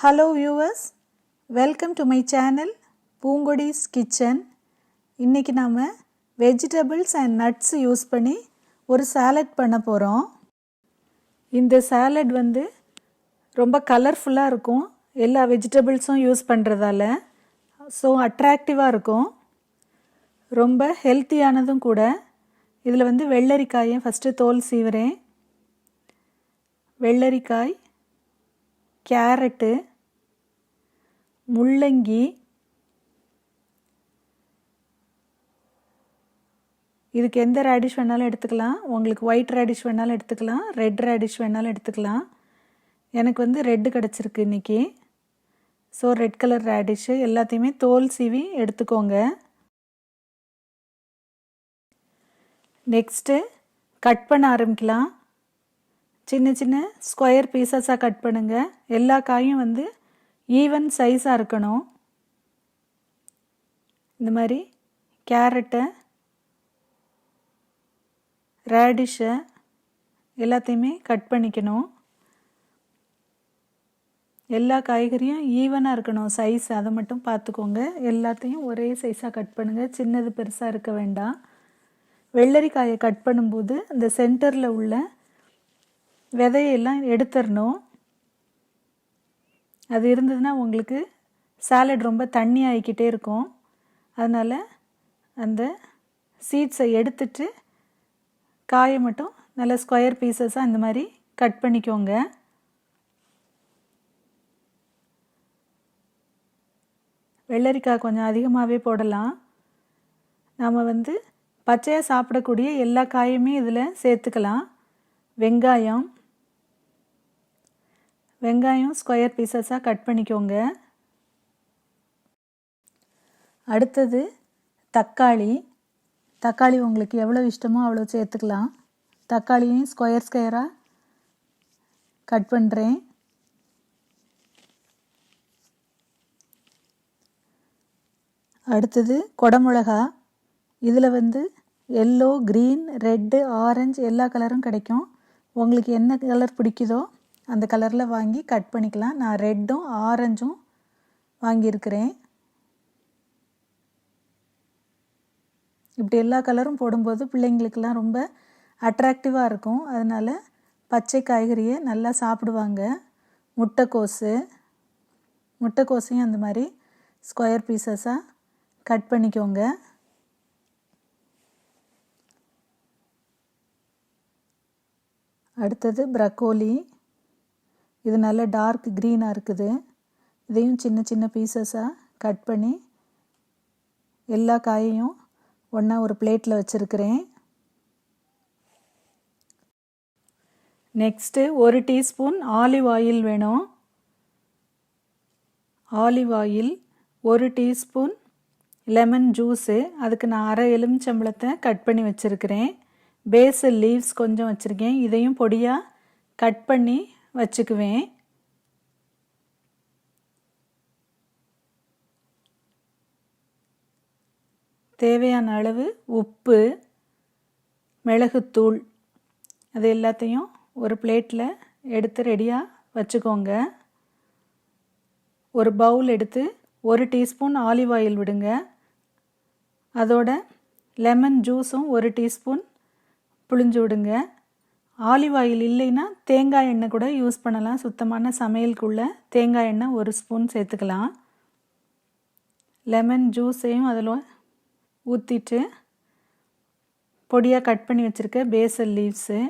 Hello viewers, welcome to my channel Poongodi's Kitchen. இன்னைக்கு நாம vegetables and nuts use பண்ணி ஒரு salad பண்ண போறோம். இந்த salad ரொம்ப கலர்ஃபுல்லா இருக்கும். எல்லா vegetablesம் யூஸ் பண்றதால so அட்ராக்டிவா இருக்கும். ரொம்ப ஹெல்த்தியானதும் கூட. இதுல வெள்ளரிக்காயை ஃபர்ஸ்ட் தோல் சீவுறேன். வெள்ளரிக்காய், கேரட்டு, முள்ளங்கி, இதுக்கு எந்த ரேடிஷ் வேணாலும் எடுத்துக்கலாம். உங்களுக்கு ஒயிட் ரேடிஷ் வேணாலும் எடுத்துக்கலாம், ரெட் ரேடிஷ் வேணாலும் எடுத்துக்கலாம். எனக்கு ரெட் கிடச்சிருக்கு இன்னைக்கு. ஸோ ரெட் கலர் ரேடிஷு எல்லாத்தையுமே தோல் சீவி எடுத்துக்கோங்க. நெக்ஸ்ட்டு கட் பண்ண ஆரம்பிக்கலாம். சின்ன சின்ன ஸ்கொயர் பீசஸாக கட் பண்ணுங்க. எல்லா காயும் ஈவன் சைஸாக இருக்கணும். இந்த மாதிரி கேரட்டை, ரேடிஷை எல்லாத்தையுமே கட் பண்ணிக்கணும். எல்லா காய்கறியும் ஈவனாக இருக்கணும் சைஸ், அதை மட்டும் பார்த்துக்கோங்க. எல்லாத்தையும் ஒரே சைஸாக கட் பண்ணுங்கள், சின்னது பெருசாக இருக்க வேண்டாம். வெள்ளரிக்காயை கட் பண்ணும்போது அந்த சென்டரில் உள்ள விதையெல்லாம் எடுத்துடணும். அது இருந்ததுன்னா உங்களுக்கு சாலட் ரொம்ப தண்ணி ஆகிக்கிட்டே இருக்கும். அதனால் அந்த சீட்ஸை எடுத்துட்டு காயை மட்டும் நல்ல ஸ்கொயர் பீசஸாக இந்த மாதிரி கட் பண்ணிக்கோங்க. வெள்ளரிக்காய் கொஞ்சம் அதிகமாகவே போடலாம். நாம் பச்சையாக சாப்பிடக்கூடிய எல்லா காயுமே இதில் சேர்த்துக்கலாம். வெங்காயம் ஸ்கொயர் பீசஸாக கட் பண்ணிக்கோங்க. அடுத்தது தக்காளி உங்களுக்கு எவ்வளோ இஷ்டமோ அவ்வளோ சேர்த்துக்கலாம். தக்காளியும் ஸ்கொயராக கட் பண்ணுறேன். அடுத்தது குடமிளகா. இதில் எல்லோ, க்ரீன், ரெட்டு, ஆரஞ்சு எல்லா கலரும் கிடைக்கும். உங்களுக்கு என்ன கலர் பிடிக்குதோ அந்த கலரில் வாங்கி கட் பண்ணிக்கலாம். நான் ரெட்டும் ஆரஞ்சும் வாங்கியிருக்கிறேன். இப்படி எல்லா கலரும் போடும்போது பிள்ளைங்களுக்கெல்லாம் ரொம்ப அட்ராக்டிவாக இருக்கும். அதனால் பச்சை காய்கறியை நல்லா சாப்பிடுவாங்க. முட்டைக்கோஸையும் அந்த மாதிரி ஸ்கொயர் பீசஸாக கட் பண்ணிக்கோங்க. அடுத்தது ப்ரக்கோலி. இது நல்ல டார்க் க்ரீனாக இருக்குது. இதையும் சின்ன சின்ன பீசஸாக கட் பண்ணி எல்லா காயையும் ஒன்றா ஒரு பிளேட்டில் வச்சுருக்கிறேன். நெக்ஸ்ட்டு 1 டீஸ்பூன் ஆலிவ் ஆயில் வேணும். Olive oil, 1 teaspoon lemon juice, அதுக்கு நான் அரை எலுமிச்சம்பழத்தை கட் பண்ணி வச்சுருக்கிறேன். பேசல் லீவ்ஸ் கொஞ்சம் வச்சுருக்கேன், இதையும் பொடியாக கட் பண்ணி வச்சுக்குவேன். தேவையான அளவு உப்பு, மிளகுத்தூள், அது எல்லாத்தையும் ஒரு பிளேட்டில் எடுத்து ரெடியாக வச்சுக்கோங்க. ஒரு பவுல் எடுத்து 1 டீஸ்பூன் ஆலிவ் ஆயில் விடுங்க. அதோட லெமன் ஜூஸும் 1 டீஸ்பூன் புழிஞ்சு விடுங்க. ஆலிவ் ஆயில் இல்லைன்னா தேங்காய் எண்ணெய் கூட யூஸ் பண்ணலாம். சுத்தமான சமையலுக்குள்ளே தேங்காய் எண்ணெய் 1 ஸ்பூன் சேர்த்துக்கலாம். லெமன் ஜூஸையும் அதில் ஊற்றிட்டு பொடியாக கட் பண்ணி வச்சுருக்க பேசல் லீவ்ஸு,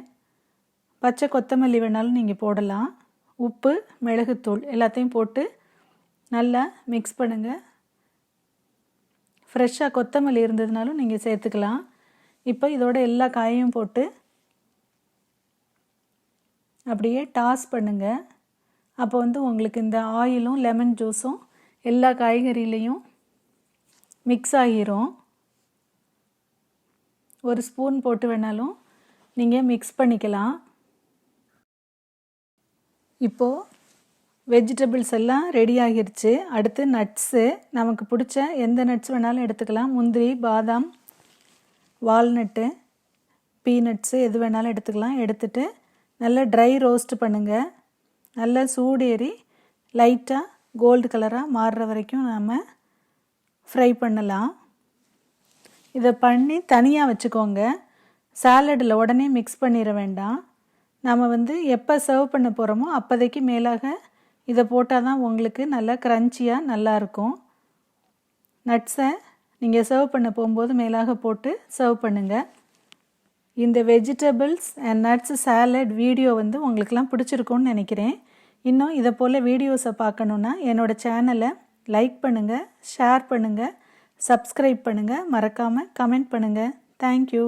பச்சை கொத்தமல்லி வேணாலும் நீங்கள் போடலாம். உப்பு, மிளகுத்தூள் எல்லாத்தையும் போட்டு நல்லா மிக்ஸ் பண்ணுங்கள். ஃப்ரெஷ்ஷாக கொத்தமல்லி இருந்ததுனாலும் நீங்கள் சேர்த்துக்கலாம். இப்போ இதோட எல்லா காயையும் போட்டு அப்படியே டாஸ் பண்ணுங்க. அப்போ உங்களுக்கு இந்த ஆயிலும் லெமன் ஜூஸும் எல்லா காய்கறியிலையும் மிக்ஸ் ஆகிரும். 1 ஸ்பூன் போட்டு வேணாலும் நீங்கள் மிக்ஸ் பண்ணிக்கலாம். இப்போது வெஜிடபிள்ஸ் எல்லாம் ரெடி ஆகிருச்சு. அடுத்து நட்ஸு, நமக்கு பிடிச்ச எந்த நட்ஸ் வேணாலும் எடுத்துக்கலாம். முந்திரி, பாதாம், வால்நட்டு, பீனட்ஸு எது வேணாலும் எடுத்துக்கலாம். எடுத்துட்டு நல்லா ட்ரை ரோஸ்ட் பண்ணுங்கள். நல்லா சூடேறி லைட்டாக கோல்டு கலராக மாறுற வரைக்கும் நம்ம ஃப்ரை பண்ணலாம். இதை பண்ணி தனியாக வச்சுக்கோங்க. சாலடில் உடனே மிக்ஸ் பண்ணிட வேண்டாம். நம்ம எப்போ சர்வ் பண்ண போகிறோமோ அப்போதைக்கு மேலாக இதை போட்டால் தான் உங்களுக்கு நல்லா க்ரன்ச்சியாக நல்லாயிருக்கும். நட்ஸை நீங்கள் சர்வ் பண்ண போகும்போது மேலாக போட்டு சர்வ் பண்ணுங்கள். இந்த vegetables and nuts salad video உங்களுக்கெல்லாம் பிடிச்சிருக்கும்னு நினைக்கிறேன். இன்னும் இதை போல் வீடியோஸை பார்க்கணுன்னா என்னோடய சேனலை லைக் பண்ணுங்கள், ஷேர் பண்ணுங்கள், சப்ஸ்கிரைப் பண்ணுங்கள், மறக்காமல் கமெண்ட் பண்ணுங்கள். தேங்க்யூ.